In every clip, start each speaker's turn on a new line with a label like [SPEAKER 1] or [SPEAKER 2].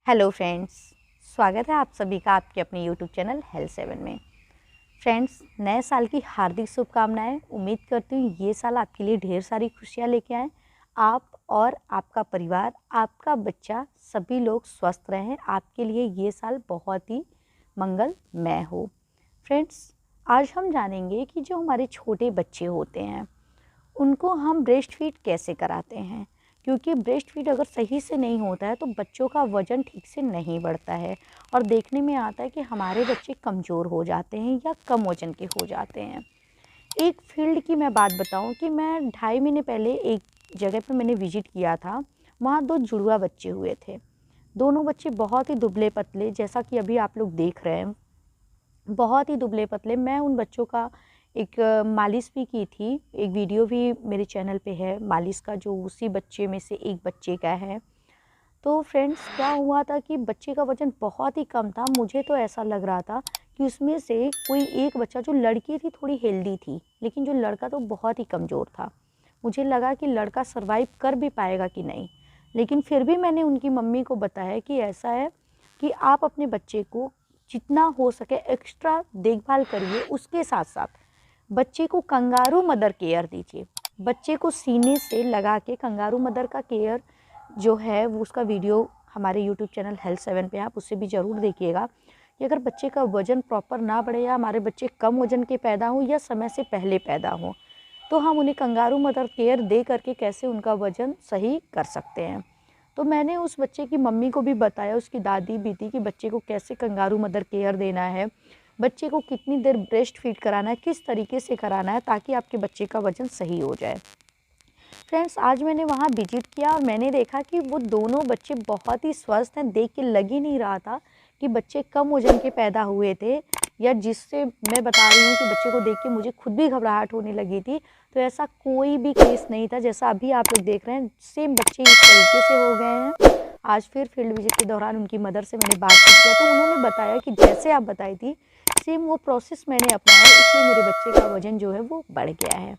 [SPEAKER 1] Hello friends, स्वागत है आप सभी का आपके अपने यूट्यूब चैनल हेल्थ 7 में। फ्रेंड्स, नए साल की हार्दिक शुभकामनाएं। उम्मीद करती हूँ ये साल आपके लिए ढेर सारी खुशियाँ लेके आए। आप और आपका परिवार, आपका बच्चा, सभी लोग स्वस्थ रहें। आपके लिए ये साल बहुत ही मंगलमय हो। फ्रेंड्स, आज हम जानेंगे कि जो हमारे छोटे बच्चे होते हैं उनको हम ब्रेस्ट फीड कैसे कराते हैं, क्योंकि ब्रेस्ट फीड अगर सही से नहीं होता है तो बच्चों का वज़न ठीक से नहीं बढ़ता है और देखने में आता है कि हमारे बच्चे कमज़ोर हो जाते हैं या कम वज़न के हो जाते हैं। एक फील्ड की मैं बात बताऊं कि मैं 2.5 महीने पहले एक जगह पे मैंने विज़िट किया था। वहाँ 2 जुड़वा बच्चे हुए थे। दोनों बच्चे बहुत ही दुबले पतले, जैसा कि अभी आप लोग देख रहे हैं, बहुत ही दुबले पतले। मैं उन बच्चों का एक मालिश भी की थी, एक वीडियो भी मेरे चैनल पे है मालिश का, जो उसी बच्चे में से एक बच्चे का है। तो फ्रेंड्स, क्या हुआ था कि बच्चे का वज़न बहुत ही कम था। मुझे तो ऐसा लग रहा था कि उसमें से कोई एक बच्चा, जो लड़की थी थोड़ी हेल्दी थी, लेकिन जो लड़का तो बहुत ही कमज़ोर था। मुझे लगा कि लड़का सर्वाइव कर भी पाएगा कि नहीं, लेकिन फिर भी मैंने उनकी मम्मी को बताया कि ऐसा है कि आप अपने बच्चे को जितना हो सके एक्स्ट्रा देखभाल करिए। उसके साथ साथ बच्चे को कंगारू मदर केयर दीजिए। बच्चे को सीने से लगा के कंगारू मदर का केयर जो है वो, उसका वीडियो हमारे यूट्यूब चैनल हेल्थ 7 पे, आप उसे भी ज़रूर देखिएगा कि अगर बच्चे का वज़न प्रॉपर ना बढ़े या हमारे बच्चे कम वज़न के पैदा हों या समय से पहले पैदा हों, तो हम उन्हें कंगारू मदर केयर दे करके कैसे उनका वज़न सही कर सकते हैं। तो मैंने उस बच्चे की मम्मी को भी बताया, उसकी दादी भी थी, कि बच्चे को कैसे कंगारू मदर केयर देना है, बच्चे को कितनी देर ब्रेस्ट फीड कराना है, किस तरीके से कराना है, ताकि आपके बच्चे का वज़न सही हो जाए। फ्रेंड्स, आज मैंने वहाँ विजिट किया और मैंने देखा कि वो दोनों बच्चे बहुत ही स्वस्थ हैं। देख के लग ही नहीं रहा था कि बच्चे कम वज़न के पैदा हुए थे, या जिससे मैं बता रही हूँ कि बच्चे को देख के मुझे खुद भी घबराहट होने लगी थी। तो ऐसा कोई भी केस नहीं था, जैसा अभी आप लोग देख रहे हैं। सेम बच्चे इस तरीके से हो गए हैं। आज फिर फील्ड विजिट के दौरान उनकी मदर से मैंने बातचीत किया, तो उन्होंने बताया कि जैसे आप बताई थी सेम वो प्रोसेस मैंने अपनाया, इसलिए मेरे बच्चे का वज़न जो है वो बढ़ गया है।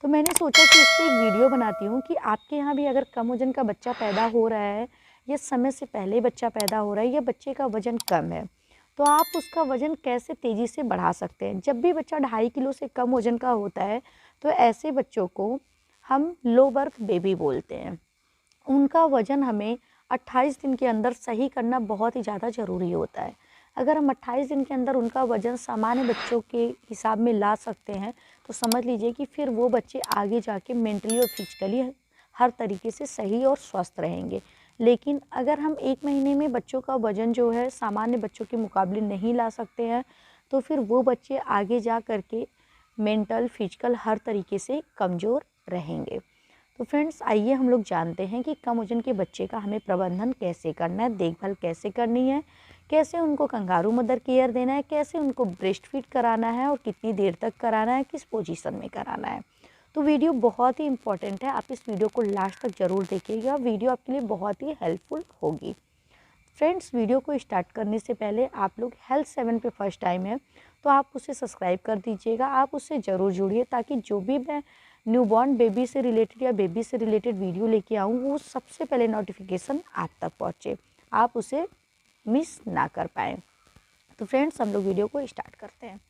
[SPEAKER 1] तो मैंने सोचा कि इससे एक वीडियो बनाती हूँ कि आपके यहाँ भी अगर कम वज़न का बच्चा पैदा हो रहा है, या समय से पहले बच्चा पैदा हो रहा है, या बच्चे का वज़न कम है, तो आप उसका वज़न कैसे तेज़ी से बढ़ा सकते हैं। जब भी बच्चा 2.5 किलो से कम वज़न का होता है, तो ऐसे बच्चों को हम लो बर्थ बेबी बोलते हैं। उनका वज़न हमें 28 दिन के अंदर सही करना बहुत ही ज़्यादा ज़रूरी होता है। अगर हम 28 दिन के अंदर उनका वज़न सामान्य बच्चों के हिसाब में ला सकते हैं, तो समझ लीजिए कि फिर वो बच्चे आगे जाके मेंटली और फिजिकली हर तरीके से सही और स्वस्थ रहेंगे। लेकिन अगर हम 1 महीने में बच्चों का वज़न जो है सामान्य बच्चों के मुकाबले नहीं ला सकते हैं, तो फिर वो बच्चे आगे जा कर के मेंटल, फिजिकल हर तरीके से कमज़ोर रहेंगे। तो फ्रेंड्स, आइए हम लोग जानते हैं कि कम वज़न के बच्चे का हमें प्रबंधन कैसे करना है, देखभाल कैसे करनी है, कैसे उनको कंगारू मदर केयर देना है, कैसे उनको ब्रेस्ट फीड कराना है और कितनी देर तक कराना है, किस पोजीशन में कराना है। तो वीडियो बहुत ही इंपॉर्टेंट है, आप इस वीडियो को लास्ट तक ज़रूर देखिएगा। वीडियो आपके लिए बहुत ही हेल्पफुल होगी। फ्रेंड्स, वीडियो को स्टार्ट करने से पहले आप लोग हेल्थ 7 पे फर्स्ट टाइम है तो आप उसे सब्सक्राइब कर दीजिएगा। आप उससे ज़रूर जुड़िए, ताकि जो भी मैं न्यूबॉर्न बेबी से रिलेटेड या बेबी से रिलेटेड वीडियो लेके आऊँ, वो सबसे पहले नोटिफिकेशन आप तक पहुँचे, आप उसे मिस ना कर पाएँ। तो फ्रेंड्स, हम लोग वीडियो को स्टार्ट करते हैं।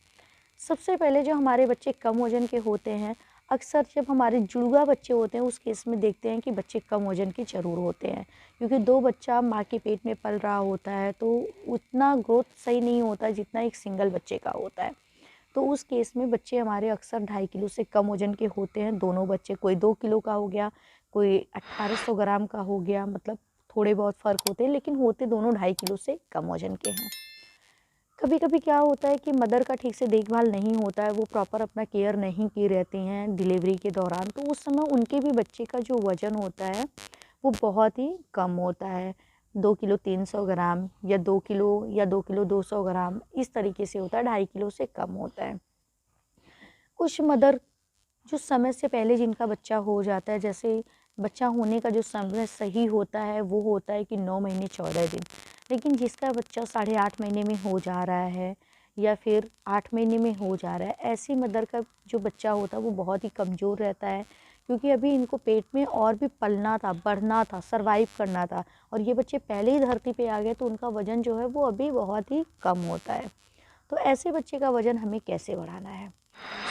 [SPEAKER 1] सबसे पहले जो हमारे बच्चे कम वज़न के होते हैं, अक्सर जब हमारे जुड़वा बच्चे होते हैं उस केस में देखते हैं कि बच्चे कम वज़न के ज़रूर होते हैं, क्योंकि 2 बच्चा माँ के पेट में पल रहा होता है, तो उतना ग्रोथ सही नहीं होता जितना एक सिंगल बच्चे का होता है। तो उस केस में बच्चे हमारे अक्सर 2.5 किलो से कम वज़न के होते हैं। दोनों बच्चे, कोई 2 किलो का हो गया, कोई 1800 ग्राम का हो गया, मतलब थोड़े बहुत फ़र्क होते हैं, लेकिन होते दोनों 2.5 किलो से कम वज़न के हैं। कभी कभी क्या होता है कि मदर का ठीक से देखभाल नहीं होता है, वो प्रॉपर अपना केयर नहीं की रहती हैं डिलीवरी के दौरान, तो उस समय उनके भी बच्चे का जो वज़न होता है वो बहुत ही कम होता है। 2 किलो 300 ग्राम, या 2 किलो, या 2 किलो 200 ग्राम, इस तरीके से होता है, 2.5 किलो से कम होता है। कुछ मदर जो समय से पहले जिनका बच्चा हो जाता है, जैसे बच्चा होने का जो समय सही होता है वो होता है कि 9 महीने 14 दिन, लेकिन जिसका बच्चा 8.5 महीने में हो जा रहा है, या फिर 8 महीने में हो जा रहा है, ऐसी मदर का जो बच्चा होता है वो बहुत ही कमज़ोर रहता है, क्योंकि अभी इनको पेट में और भी पलना था, बढ़ना था, सर्वाइव करना था, और ये बच्चे पहले ही धरती पे आ गए तो उनका वज़न जो है वो अभी बहुत ही कम होता है। तो ऐसे बच्चे का वज़न हमें कैसे बढ़ाना है?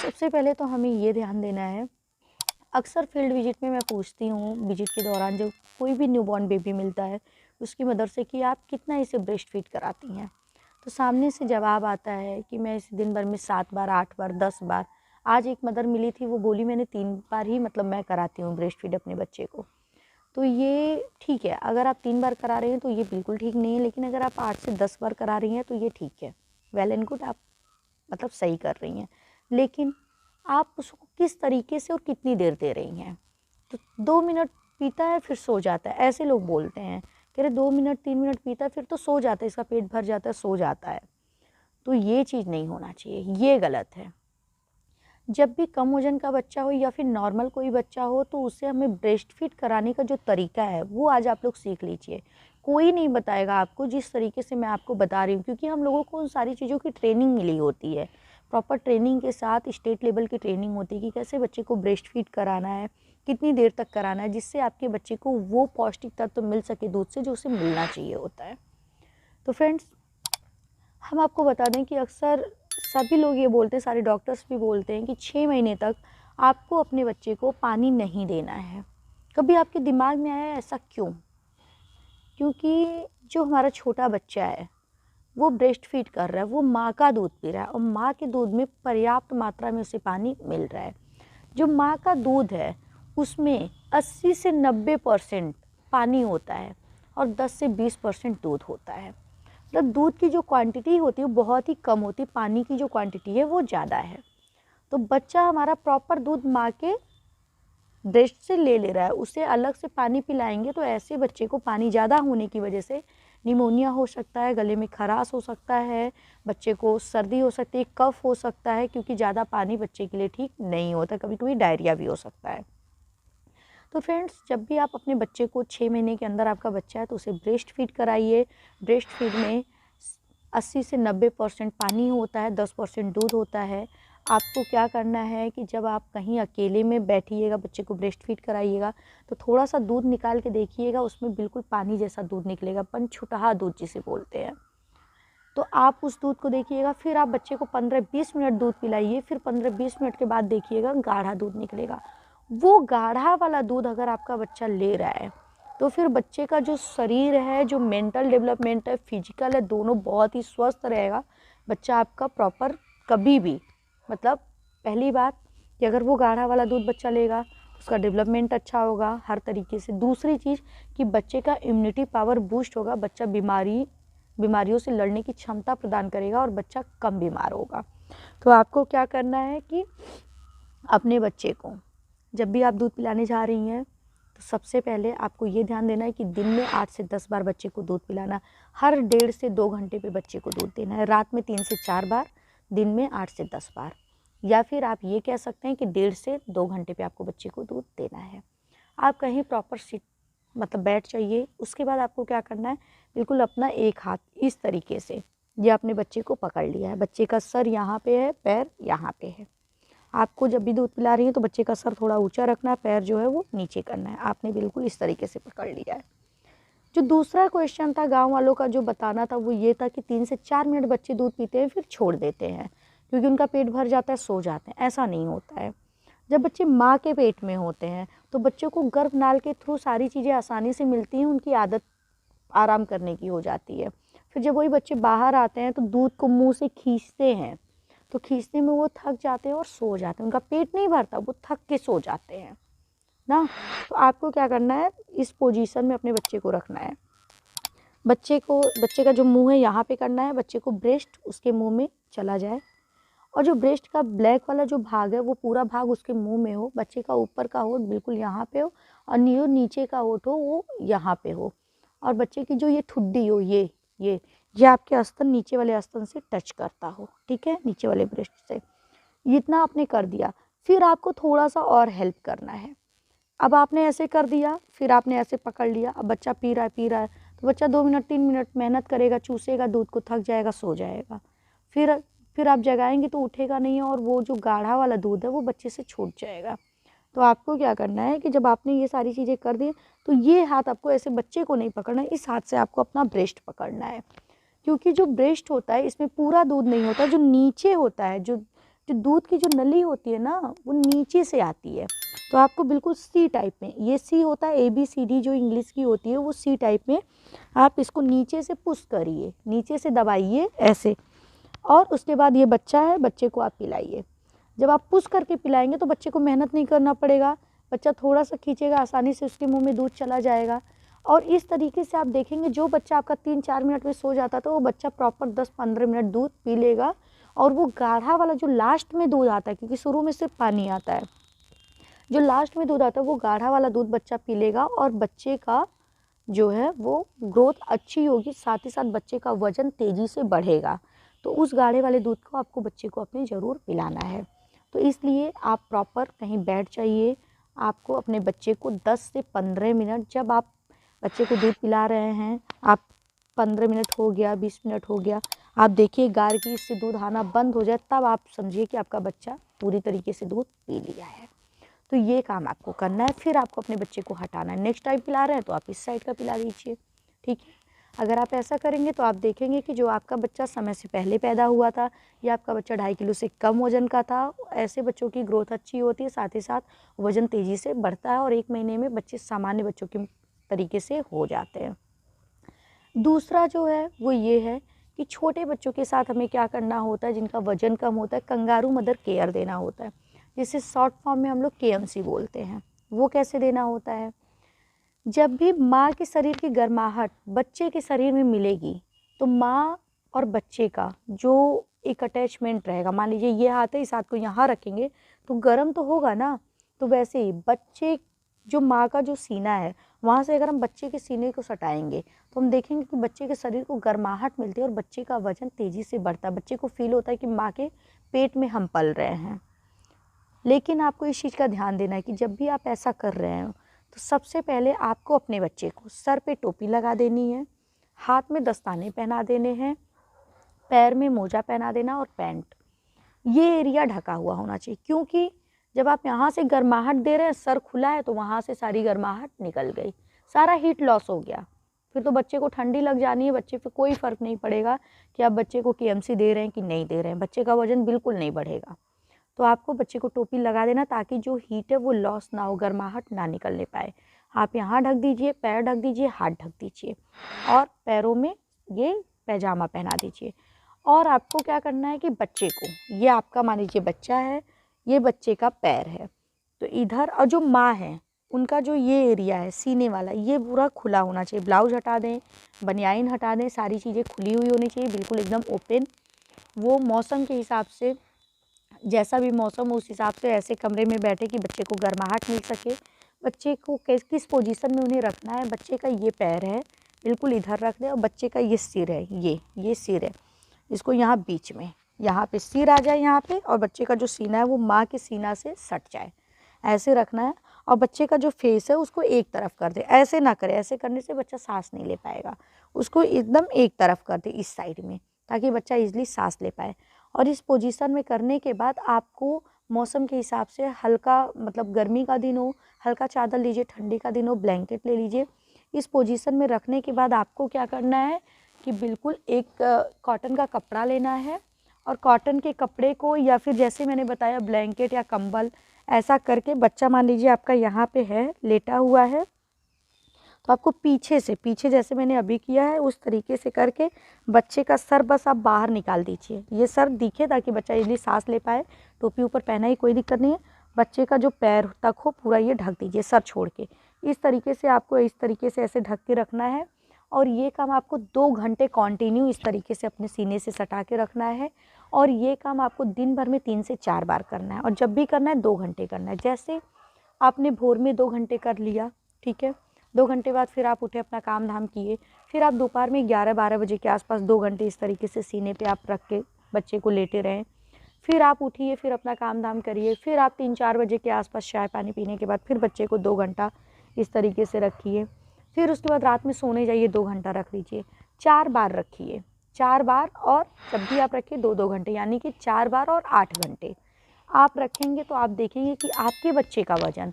[SPEAKER 1] सबसे पहले तो हमें ये ध्यान देना है, अक्सर फील्ड विजिट में मैं पूछती हूँ विजिट के दौरान, जो कोई भी न्यूबॉर्न बेबी मिलता है उसकी मदर से, कि आप कितना इसे ब्रेस्ट फीड कराती हैं? तो सामने से जवाब आता है कि मैं इसे दिन भर में 7 बार, 8 बार, 10 बार। आज एक मदर मिली थी, वो बोली मैंने 3 बार ही मतलब मैं कराती हूँ ब्रेस्ट फीड अपने बच्चे को। तो ये ठीक है, अगर आप 3 बार करा रहे हैं तो ये बिल्कुल ठीक नहीं है, लेकिन अगर आप 8 से 10 बार करा रही हैं तो ये ठीक है, वेल एंड गुड, आप मतलब सही कर रही हैं। लेकिन आप उसको किस तरीके से और कितनी देर दे रही हैं? तो 2 मिनट पीता है फिर सो जाता है, ऐसे लोग बोलते हैं, कह रहे 2 मिनट 3 मिनट पीता है फिर तो सो जाता है, इसका पेट भर जाता है, सो जाता है। तो ये चीज़ नहीं होना चाहिए, ये गलत है। जब भी कम वज़न का बच्चा हो या फिर नॉर्मल कोई बच्चा हो तो उसे हमें ब्रेस्ट फीड कराने का जो तरीका है वो आज आप लोग सीख लीजिए। कोई नहीं बताएगा आपको जिस तरीके से मैं आपको बता रही हूँ, क्योंकि हम लोगों को उन सारी चीज़ों की ट्रेनिंग मिली होती है। प्रॉपर ट्रेनिंग के साथ स्टेट लेवल की ट्रेनिंग होती है कि कैसे बच्चे को ब्रेस्ट फीड कराना है, कितनी देर तक कराना है, जिससे आपके बच्चे को वो पौष्टिक तत्व मिल सके दूध से जो उसे मिलना चाहिए होता है। तो फ्रेंड्स, हम आपको बता दें कि अक्सर सभी लोग ये बोलते हैं, सारे डॉक्टर्स भी बोलते हैं कि 6 महीने तक आपको अपने बच्चे को पानी नहीं देना है। कभी आपके दिमाग में आया ऐसा क्यों? क्योंकि जो हमारा छोटा बच्चा है वो ब्रेस्ट फीड कर रहा है, वो माँ का दूध पी रहा है और माँ के दूध में पर्याप्त मात्रा में उसे पानी मिल रहा है। जो माँ का दूध है उसमें 80 से 90% पानी होता है और 10 से 20% दूध होता है। मतलब दूध की जो क्वांटिटी होती है वो बहुत ही कम होती है, पानी की जो क्वांटिटी है वो ज़्यादा है। तो बच्चा हमारा प्रॉपर दूध माँ के ब्रेस्ट से ले रहा है, उसे अलग से पानी पिलाएंगे तो ऐसे बच्चे को पानी ज़्यादा होने की वजह से निमोनिया हो सकता है, गले में खराश हो सकता है, बच्चे को सर्दी हो सकती है, कफ हो सकता है, क्योंकि ज़्यादा पानी बच्चे के लिए ठीक नहीं होता, कभी कभी डायरिया भी हो सकता है। तो फ्रेंड्स, जब भी आप अपने बच्चे को 6 महीने के अंदर आपका बच्चा है तो उसे ब्रेस्ट फीड कराइए। ब्रेस्ट फीड में 80 से 90% पानी होता है, 10% दूध होता है। आपको क्या करना है कि जब आप कहीं अकेले में बैठिएगा, बच्चे को ब्रेस्ट फीड कराइएगा, तो थोड़ा सा दूध निकाल के देखिएगा, उसमें बिल्कुल पानी जैसा दूध निकलेगा, पंचछुटहा दूध जिसे बोलते हैं। तो आप उस दूध को देखिएगा, फिर आप बच्चे को 15-20 मिनट दूध पिलाइए, फिर 15-20 मिनट के बाद देखिएगा गाढ़ा दूध निकलेगा। वो गाढ़ा वाला दूध अगर आपका बच्चा ले रहा है तो फिर बच्चे का जो शरीर है, जो मेंटल डेवलपमेंट है, फिजिकल है, दोनों बहुत ही स्वस्थ रहेगा। बच्चा आपका प्रॉपर कभी भी, मतलब पहली बात कि अगर वो गाढ़ा वाला दूध बच्चा लेगा उसका डेवलपमेंट अच्छा होगा हर तरीके से। दूसरी चीज़ कि बच्चे का इम्यूनिटी पावर बूस्ट होगा, बच्चा बीमारियों से लड़ने की क्षमता प्रदान करेगा और बच्चा कम बीमार होगा। तो आपको क्या करना है कि अपने बच्चे को जब भी आप दूध पिलाने जा रही हैं तो सबसे पहले आपको ये ध्यान देना है कि दिन में 8 से 10 बार बच्चे को दूध पिलाना, हर 1.5 से 2 घंटे पे बच्चे को दूध देना है, रात में 3 से 4 बार, दिन में 8 से 10 बार। या फिर आप ये कह सकते हैं कि 1.5 से 2 घंटे पे आपको बच्चे को दूध देना है। आप कहीं प्रॉपर सीट मतलब बैठ जाइए। उसके बाद आपको क्या करना है, बिल्कुल अपना एक हाथ इस तरीके से, ये अपने बच्चे को पकड़ लिया है, बच्चे का सर यहाँ पे है, पैर यहाँ पे है। आपको जब भी दूध पिला रही है तो बच्चे का सर थोड़ा ऊंचा रखना है, पैर जो है वो नीचे करना है। आपने बिल्कुल इस तरीके से पकड़ लिया है। जो दूसरा क्वेश्चन था गांव वालों का जो बताना था वो ये था कि 3 से 4 मिनट बच्चे दूध पीते हैं फिर छोड़ देते हैं क्योंकि उनका पेट भर जाता है, सो जाते हैं। ऐसा नहीं होता है। जब बच्चे माँ के पेट में होते हैं तो बच्चों को गर्भनाल के थ्रू सारी चीज़ें आसानी से मिलती हैं, उनकी आदत आराम करने की हो जाती है। फिर जब वही बच्चे बाहर आते हैं तो दूध को मुँह से खींचते हैं, तो खींचने में वो थक जाते हैं और सो जाते हैं, उनका पेट नहीं भरता, वो थक के सो जाते हैं ना। तो आपको क्या करना है, इस पोजीशन में अपने बच्चे को रखना है। बच्चे का जो मुंह है यहाँ पे करना है, बच्चे को ब्रेस्ट उसके मुंह में चला जाए और जो ब्रेस्ट का ब्लैक वाला जो भाग है वो पूरा भाग उसके मुंह में हो। बच्चे का ऊपर का होंठ बिल्कुल यहाँ पे हो और जो नीचे का होंठ हो वो यहाँ पे हो और बच्चे की जो ये ठुड्डी हो, ये आपके आस्तन, नीचे वाले आस्तन से टच करता हो, ठीक है, नीचे वाले ब्रेस्ट से। इतना आपने कर दिया। फिर आपको थोड़ा सा और हेल्प करना है। अब आपने ऐसे कर दिया, फिर आपने ऐसे पकड़ लिया, अब बच्चा पी रहा है तो बच्चा 2 मिनट 3 मिनट मेहनत करेगा, चूसेगा दूध को, थक जाएगा, सो जाएगा। फिर आप जगाएंगे तो उठेगा नहीं और वो जो गाढ़ा वाला दूध है वो बच्चे से छूट जाएगा। तो आपको क्या करना है कि जब आपने ये सारी चीज़ें कर दी तो ये हाथ आपको ऐसे बच्चे को नहीं पकड़ना है, इस हाथ से आपको अपना ब्रेस्ट पकड़ना है, क्योंकि जो ब्रेस्ट होता है इसमें पूरा दूध नहीं होता, जो नीचे होता है, जो जो दूध की जो नली होती है ना वो नीचे से आती है। तो आपको बिल्कुल सी टाइप में, ये सी होता है, ABCD जो इंग्लिश की होती है वो सी टाइप में आप इसको नीचे से पुश करिए, नीचे से दबाइए ऐसे, और उसके बाद ये बच्चा है, बच्चे को आप पिलाइए। जब आप पुश करके पिलाएंगे तो बच्चे को मेहनत नहीं करना पड़ेगा, बच्चा थोड़ा सा खींचेगा, आसानी से उसके मुंह में दूध चला जाएगा। और इस तरीके से आप देखेंगे जो बच्चा आपका 3-4 मिनट में सो जाता था वो बच्चा प्रॉपर 10-15 मिनट दूध पी लेगा। और वो गाढ़ा वाला जो लास्ट में दूध आता है, क्योंकि शुरू में सिर्फ पानी आता है, जो लास्ट में दूध आता है वो गाढ़ा वाला दूध बच्चा पी लेगा और बच्चे का जो है वो ग्रोथ अच्छी होगी, साथ ही साथ बच्चे का वजन तेज़ी से बढ़ेगा। तो उस गाढ़े वाले दूध को आपको बच्चे को अपने ज़रूर पिलाना है। तो इसलिए आप प्रॉपर कहीं बैठ जाइए, आपको अपने बच्चे को 10 से 15 मिनट, जब आप बच्चे को दूध पिला रहे हैं, आप 15 मिनट हो गया, 20 मिनट हो गया, आप देखिए गार्गी से दूध आना बंद हो जाए, तब आप समझिए कि आपका बच्चा पूरी तरीके से दूध पी लिया है। तो ये काम आपको करना है। फिर आपको अपने बच्चे को हटाना है, नेक्स्ट टाइम पिला रहे हैं तो आप इस साइड का पिला दीजिए, ठीक है। अगर आप ऐसा करेंगे तो आप देखेंगे कि जो आपका बच्चा समय से पहले पैदा हुआ था या आपका बच्चा 2.5 किलो से कम वजन का था, ऐसे बच्चों की ग्रोथ अच्छी होती है, साथ ही साथ वजन तेज़ी से बढ़ता है और 1 महीने में बच्चे सामान्य बच्चों के तरीके से हो जाते हैं। दूसरा जो है वो ये है कि छोटे बच्चों के साथ हमें क्या करना होता है, जिनका वजन कम होता है, कंगारू मदर केयर देना होता है, जिसे शॉर्ट फॉर्म में हम लोग KMC बोलते हैं। वो कैसे देना होता है, जब भी माँ के शरीर की गर्माहट बच्चे के शरीर में मिलेगी तो माँ और बच्चे का जो एक अटैचमेंट रहेगा, मान लीजिए ये हाथ है, इस हाथ को यहाँ रखेंगे तो गर्म तो होगा ना, तो वैसे ही बच्चे जो माँ का जो सीना है वहाँ से अगर हम बच्चे के सीने को सटाएंगे तो हम देखेंगे कि बच्चे के शरीर को गर्माहट मिलती है और बच्चे का वजन तेज़ी से बढ़ता है, बच्चे को फील होता है कि माँ के पेट में हम पल रहे हैं। लेकिन आपको इस चीज़ का ध्यान देना है कि जब भी आप ऐसा कर रहे हो तो सबसे पहले आपको अपने बच्चे को सर पे टोपी लगा देनी है, हाथ में दस्ताने पहना देने हैं, पैर में मोजा पहना देना और पैंट, ये एरिया ढका हुआ होना चाहिए, क्योंकि जब आप यहाँ से गर्माहट दे रहे हैं, सर खुला है तो वहाँ से सारी गर्माहट निकल गई, सारा हीट लॉस हो गया, फिर तो बच्चे को ठंडी लग जानी है, बच्चे पे कोई फ़र्क नहीं पड़ेगा कि आप बच्चे को KMC दे रहे हैं कि नहीं दे रहे हैं, बच्चे का वजन बिल्कुल नहीं बढ़ेगा। तो आपको बच्चे को टोपी लगा देना ताकि जो हीट है वो लॉस ना हो, गर्माहट ना निकलने पाए। आप यहाँ ढक दीजिए, पैर ढक दीजिए, हाथ ढक दीजिए और पैरों में ये पैजामा पहना दीजिए। और आपको क्या करना है कि बच्चे को, ये आपका मान लीजिए बच्चा है, ये बच्चे का पैर है, तो इधर, और जो माँ है उनका जो ये एरिया है सीने वाला, ये पूरा खुला होना चाहिए, ब्लाउज हटा दें, बनियाइन हटा दें, सारी चीज़ें खुली हुई होनी चाहिए, बिल्कुल एकदम ओपन। वो मौसम के हिसाब से, जैसा भी मौसम हो उस हिसाब से ऐसे कमरे में बैठे कि बच्चे को गर्माहट मिल सके। बच्चे को किस पोजीशन में उन्हें रखना है, बच्चे का ये पैर है बिल्कुल इधर रख दें और बच्चे का ये सिर है, ये सिर है, इसको यहाँ बीच में, यहाँ पे सिर आ जाए यहाँ पे, और बच्चे का जो सीना है वो माँ के सीना से सट जाए, ऐसे रखना है। और बच्चे का जो फेस है उसको एक तरफ कर दे, ऐसे ना करे, ऐसे करने से बच्चा सांस नहीं ले पाएगा, उसको एकदम एक तरफ कर दे इस साइड में, ताकि बच्चा इजीली सांस ले पाए। और इस पोजीशन में करने के बाद आपको मौसम के हिसाब से हल्का, मतलब गर्मी का दिन हो हल्का चादर लीजिए, ठंडी का दिन हो ब्लैंकेट ले लीजिए। इस पोजीशन में रखने के बाद आपको क्या करना है कि बिल्कुल एक कॉटन का कपड़ा लेना है और कॉटन के कपड़े को, या फिर जैसे मैंने बताया ब्लैंकेट या कंबल, ऐसा करके बच्चा मान लीजिए आपका यहाँ पे है, लेटा हुआ है, तो आपको पीछे से, पीछे जैसे मैंने अभी किया है उस तरीके से करके बच्चे का सर बस आप बाहर निकाल दीजिए, ये सर दिखे ताकि बच्चा इजीली सांस ले पाए। टोपी ऊपर पहना ही कोई दिक्कत नहीं है, बच्चे का जो पैर तक हो पूरा ये ढक दीजिए सर छोड़ के। इस तरीके से आपको इस तरीके से ऐसे ढक के रखना है और ये काम आपको 2 घंटे कंटिन्यू इस तरीके से अपने सीने से सटा के रखना है। और ये काम आपको दिन भर में 3 से 4 बार करना है और जब भी करना है 2 घंटे करना है। जैसे आपने भोर में 2 घंटे कर लिया, ठीक है, 2 घंटे बाद फिर आप उठे, अपना काम धाम किए, फिर आप दोपहर में 11-12 बजे के आसपास 2 घंटे इस तरीके से सीने पे आप रख के बच्चे को लेटे रहें। फिर आप उठिए, फिर अपना काम धाम करिए, फिर आप 3-4 बजे के आसपास चाय पानी पीने के बाद फिर बच्चे को 2 घंटा इस तरीके से रखिए। फिर उसके बाद रात में सोने जाइए, 2 घंटा रख लीजिए, 4 बार रखिए, 4 बार। और जब भी आप रखिए 2-2 घंटे, यानी कि 4 बार और 8 घंटे। आप रखेंगे तो आप देखेंगे कि आपके बच्चे का वज़न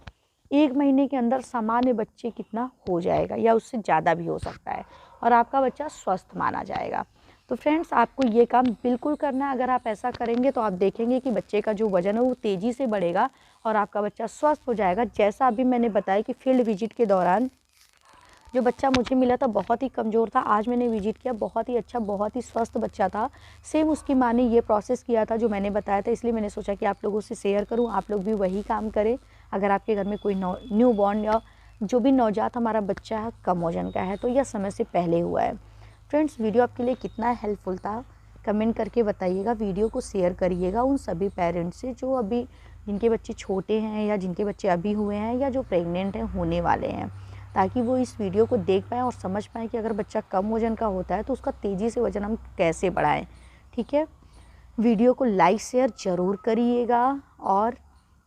[SPEAKER 1] 1 महीने के अंदर सामान्य बच्चे कितना हो जाएगा या उससे ज़्यादा भी हो सकता है और आपका बच्चा स्वस्थ माना जाएगा। तो फ्रेंड्स, आपको ये काम बिल्कुल करना है। अगर आप ऐसा करेंगे तो आप देखेंगे कि बच्चे का जो वज़न है वो तेज़ी से बढ़ेगा और आपका बच्चा स्वस्थ हो जाएगा। जैसा अभी मैंने बताया कि फील्ड विजिट के दौरान जो बच्चा मुझे मिला था बहुत ही कमज़ोर था, आज मैंने विजिट किया, बहुत ही अच्छा, बहुत ही स्वस्थ बच्चा था। सेम उसकी माँ ने ये प्रोसेस किया था जो मैंने बताया था, इसलिए मैंने सोचा कि आप लोगों से शेयर करूँ, आप लोग भी वही काम करें। अगर आपके घर में कोई न्यू बॉर्न या जो भी नवजात हमारा बच्चा है कम वजन का है तो यह समय से पहले हुआ है। फ्रेंड्स, वीडियो आपके लिए कितना हेल्पफुल था कमेंट करके बताइएगा। वीडियो को शेयर करिएगा उन सभी पेरेंट्स से जो अभी जिनके बच्चे छोटे हैं या जिनके बच्चे अभी हुए हैं या जो प्रेग्नेंट हैं, होने वाले हैं, ताकि वो इस वीडियो को देख पाएँ और समझ पाएँ कि अगर बच्चा कम वज़न का होता है तो उसका तेज़ी से वज़न हम कैसे बढ़ाएँ। ठीक है, वीडियो को लाइक शेयर ज़रूर करिएगा और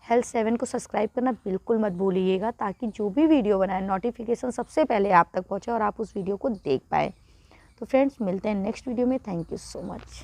[SPEAKER 1] हेल्थ 7 को सब्सक्राइब करना बिल्कुल मत भूलिएगा, ताकि जो भी वीडियो बनाए नोटिफिकेशन सबसे पहले आप तक पहुँचे और आप उस वीडियो को देख पाएँ। तो फ्रेंड्स, मिलते हैं नेक्स्ट वीडियो में। Thank you so much.